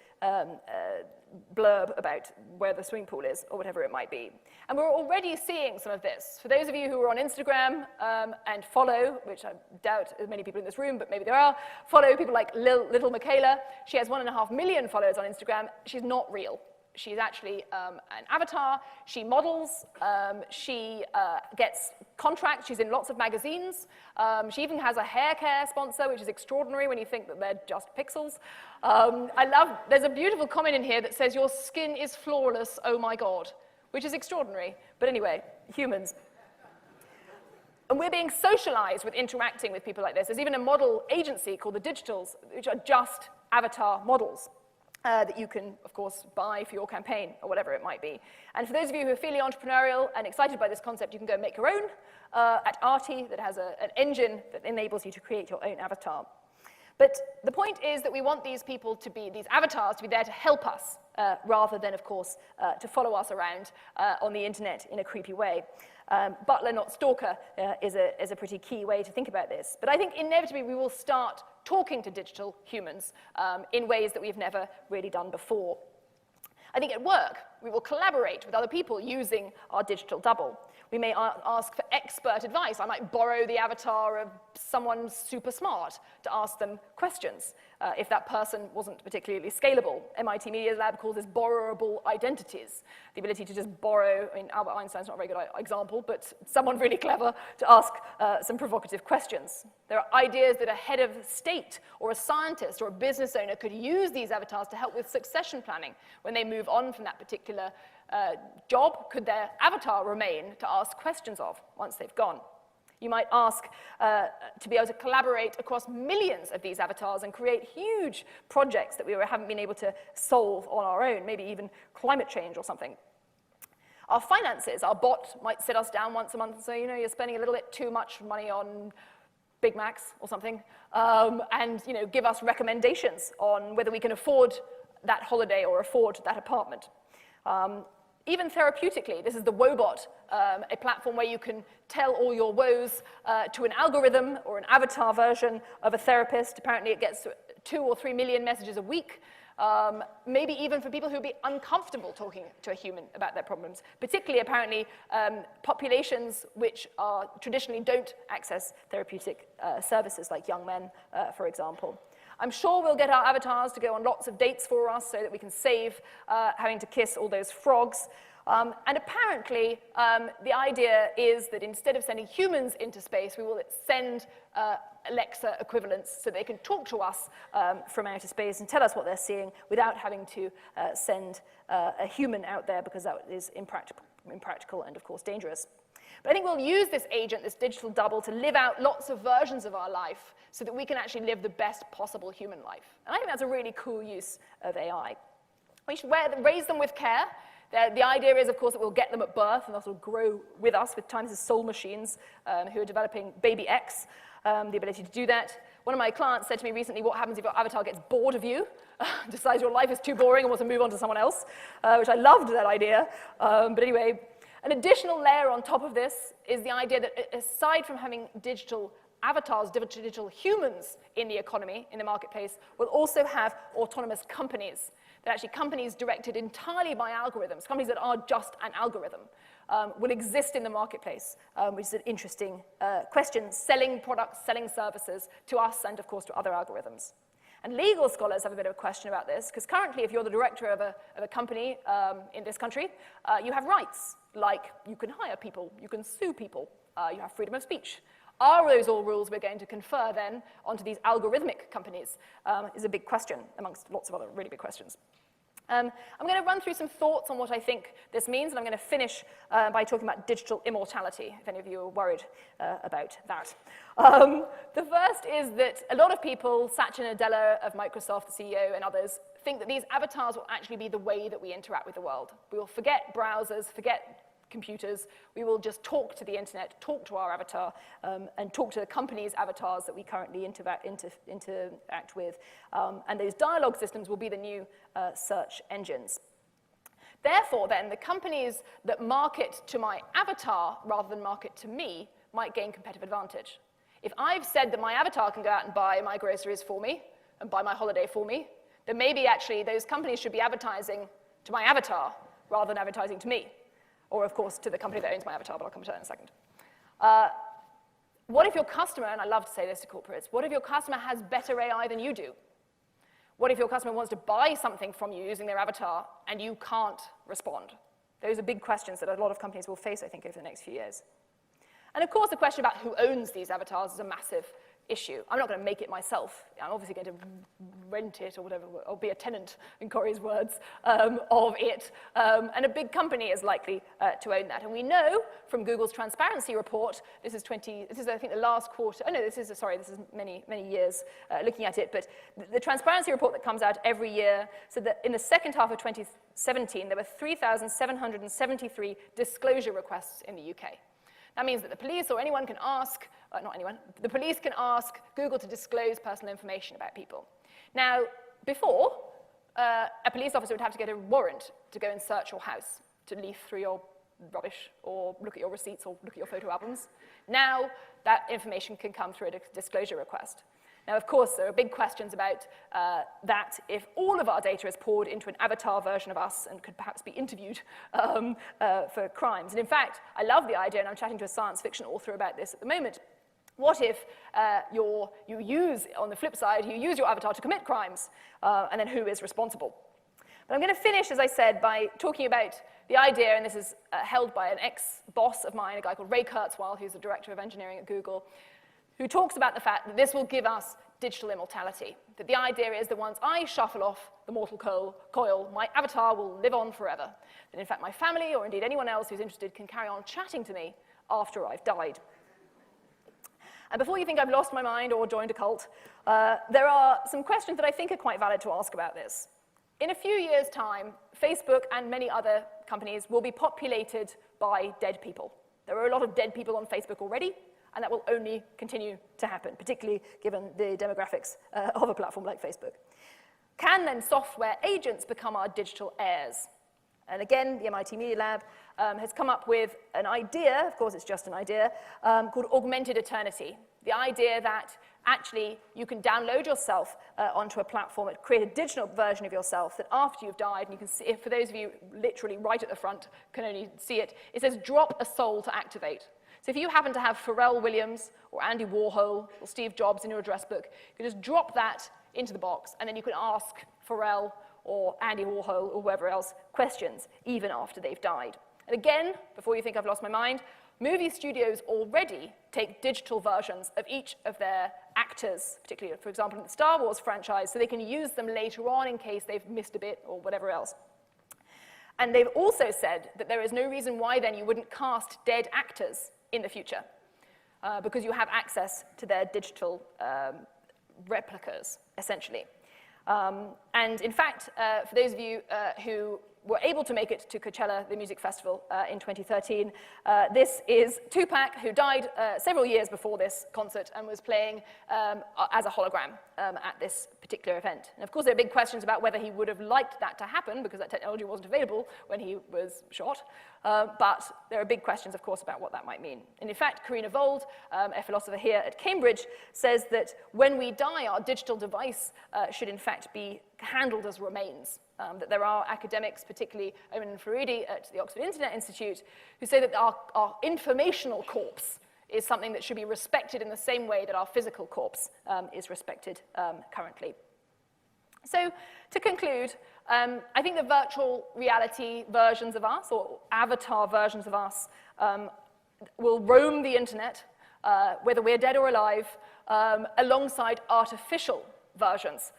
blurb about where the swimming pool is or whatever it might be. And we're already seeing some of this. For those of you who are on Instagram and follow, which I doubt as many people in this room, but maybe there are, follow people like Little Michaela. She has 1.5 million followers on Instagram. She's not real. She's actually an avatar. She models. She gets contracts. She's in lots of magazines. She even has a hair care sponsor, which is extraordinary when you think that they're just pixels. There's a beautiful comment in here that says, your skin is flawless, oh my God, which is extraordinary. But anyway, humans. And we're being socialized with interacting with people like this. There's even a model agency called the Digitals, which are just avatar models. That you can, of course, buy for your campaign or whatever it might be. And for those of you who are feeling entrepreneurial and excited by this concept, you can go make your own at Arty that has an engine that enables you to create your own avatar. But the point is that we want these people to be, these avatars to be there to help us rather than, of course, to follow us around on the internet in a creepy way. Butler, not stalker, is a pretty key way to think about this. But I think inevitably we will start talking to digital humans in ways that we've never really done before. I think at work, we will collaborate with other people using our digital double. We may ask for expert advice. I might borrow the avatar of someone super smart to ask them questions if that person wasn't particularly scalable. MIT Media Lab calls this borrowable identities, the ability to just borrow. I mean, Albert Einstein's not a very good example, but someone really clever to ask some provocative questions. There are ideas that a head of state or a scientist or a business owner could use these avatars to help with succession planning when they move on from that particular job. Could their avatar remain to ask questions of once they've gone? You might ask to be able to collaborate across millions of these avatars and create huge projects that we haven't been able to solve on our own, maybe even climate change or something. Our finances, our bot might sit us down once a month and say, you know, you're spending a little bit too much money on Big Macs or something, and you know, give us recommendations on whether we can afford that holiday or afford that apartment. Even therapeutically, this is the Woebot, a platform where you can tell all your woes to an algorithm or an avatar version of a therapist. Apparently it gets 2 or 3 million messages a week. Maybe even for people who would be uncomfortable talking to a human about their problems, particularly apparently populations which traditionally don't access therapeutic services, like young men, for example. I'm sure we'll get our avatars to go on lots of dates for us so that we can save having to kiss all those frogs. And apparently, the idea is that instead of sending humans into space, we will send Alexa equivalents so they can talk to us from outer space and tell us what they're seeing without having to send a human out there, because that is impractical and, of course, dangerous. But I think we'll use this agent, this digital double, to live out lots of versions of our life so that we can actually live the best possible human life. And I think that's a really cool use of AI. We should raise them with care. The idea is, of course, that we'll get them at birth and they'll sort of grow with us with times as soul machines who are developing Baby X, the ability to do that. One of my clients said to me recently, what happens if your avatar gets bored of you, decides your life is too boring and wants to move on to someone else, which I loved that idea. But anyway, an additional layer on top of this is the idea that aside from having digital avatars, digital humans in the economy, in the marketplace, we'll also have autonomous companies. That actually companies directed entirely by algorithms, companies that are just an algorithm, will exist in the marketplace, which is an interesting question, selling products, selling services to us and, of course, to other algorithms. And legal scholars have a bit of a question about this, because currently, if you're the director of a company in this country, you have rights, like you can hire people, you can sue people, you have freedom of speech. Are those all rules we're going to confer then onto these algorithmic companies is a big question, amongst lots of other really big questions. I'm going to run through some thoughts on what I think this means, and I'm going to finish by talking about digital immortality, if any of you are worried about that. The first is that a lot of people, Satya Nadella of Microsoft, the CEO, and others, think that these avatars will actually be the way that we interact with the world. We will forget browsers, forget computers. We will just talk to the internet, talk to our avatar, and talk to the company's avatars that we currently interact with. And those dialogue systems will be the new search engines. Therefore, then, the companies that market to my avatar rather than market to me might gain competitive advantage. If I've said that my avatar can go out and buy my groceries for me and buy my holiday for me, then maybe actually those companies should be advertising to my avatar rather than advertising to me. Or, of course, to the company that owns my avatar, but I'll come to that in a second. What if your customer, and I love to say this to corporates, what if your customer has better AI than you do? What if your customer wants to buy something from you using their avatar and you can't respond? Those are big questions that a lot of companies will face, I think, over the next few years. And, of course, the question about who owns these avatars is a massive issue. I'm not going to make it myself. I'm obviously going to rent it or whatever, or be a tenant, in Corey's words, of it. And a big company is likely to own that. And we know from Google's transparency report, this is I think the last quarter, oh no, this is many, many years looking at it, but the transparency report that comes out every year said that in the second half of 2017, there were 3,773 disclosure requests in the UK. That means that the police or anyone can ask, not anyone, the police can ask Google to disclose personal information about people. Now, before, a police officer would have to get a warrant to go and search your house, to leaf through your rubbish, or look at your receipts, or look at your photo albums. Now, that information can come through a disclosure request. Now, of course, there are big questions about that if all of our data is poured into an avatar version of us and could perhaps be interviewed for crimes. And in fact, I love the idea, and I'm chatting to a science fiction author about this at the moment. What if on the flip side, you use your avatar to commit crimes, and then who is responsible? But I'm going to finish, as I said, by talking about the idea, and this is held by an ex-boss of mine, a guy called Ray Kurzweil, who's the director of engineering at Google, who talks about the fact that this will give us digital immortality. That the idea is that once I shuffle off the mortal coil, my avatar will live on forever. That in fact my family, or indeed anyone else who's interested, can carry on chatting to me after I've died. And before you think I've lost my mind or joined a cult, there are some questions that I think are quite valid to ask about this. In a few years' time, Facebook and many other companies will be populated by dead people. There are a lot of dead people on Facebook already, and that will only continue to happen, particularly given the demographics of a platform like Facebook. Can then software agents become our digital heirs? And again, the MIT Media Lab has come up with an idea, of course it's just an idea, called augmented eternity. The idea that actually you can download yourself onto a platform and create a digital version of yourself that after you've died, and you can see it, for those of you literally right at the front can only see it, it says drop a soul to activate. So if you happen to have Pharrell Williams or Andy Warhol or Steve Jobs in your address book, you can just drop that into the box, and then you can ask Pharrell or Andy Warhol or whoever else questions, even after they've died. And again, before you think I've lost my mind, movie studios already take digital versions of each of their actors, particularly, for example, in the Star Wars franchise, so they can use them later on in case they've missed a bit or whatever else. And they've also said that there is no reason why then you wouldn't cast dead actors in the future, because you have access to their digital replicas, essentially. And in fact, for those of you who were able to make it to Coachella, the music festival, in 2013, this is Tupac, who died several years before this concert and was playing as a hologram at this particular event. And of course, there are big questions about whether he would have liked that to happen, because that technology wasn't available when he was shot. But there are big questions, of course, about what that might mean. And in fact, Karina Vold, a philosopher here at Cambridge, says that when we die, our digital device should in fact be handled as remains. That there are academics, particularly Owen Faridi at the Oxford Internet Institute, who say that our informational corpse is something that should be respected in the same way that our physical corpse is respected currently. So, to conclude, I think the virtual reality versions of us, or avatar versions of us, will roam the internet, whether we're dead or alive, alongside artificial versions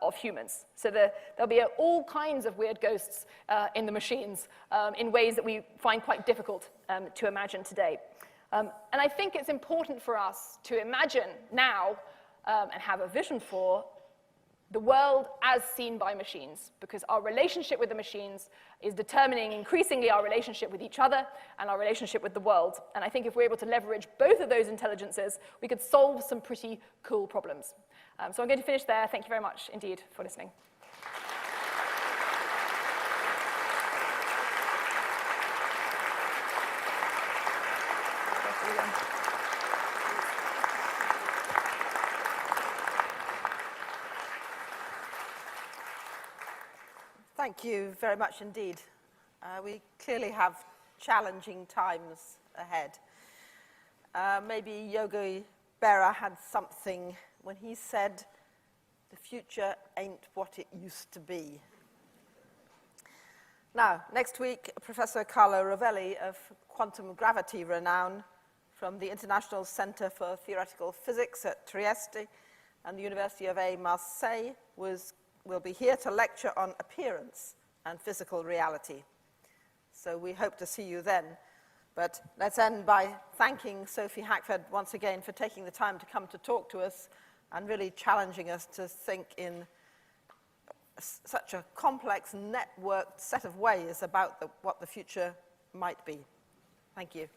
of humans. So there'll be all kinds of weird ghosts in the machines in ways that we find quite difficult to imagine today. And I think it's important for us to imagine now and have a vision for the world as seen by machines, because our relationship with the machines is determining increasingly our relationship with each other and our relationship with the world. And I think if we're able to leverage both of those intelligences, we could solve some pretty cool problems. So I'm going to finish there. Thank you very much indeed for listening. Thank you very much indeed. We clearly have challenging times ahead. Maybe Yogi Berra had something when he said, "The future ain't what it used to be." Now, next week, Professor Carlo Rovelli of quantum gravity renown from the International Center for Theoretical Physics at Trieste and the University of Marseille will be here to lecture on appearance and physical reality. So we hope to see you then. But let's end by thanking Sophie Hackford once again for taking the time to come to talk to us and really challenging us to think in such a complex, networked set of ways about what the future might be. Thank you.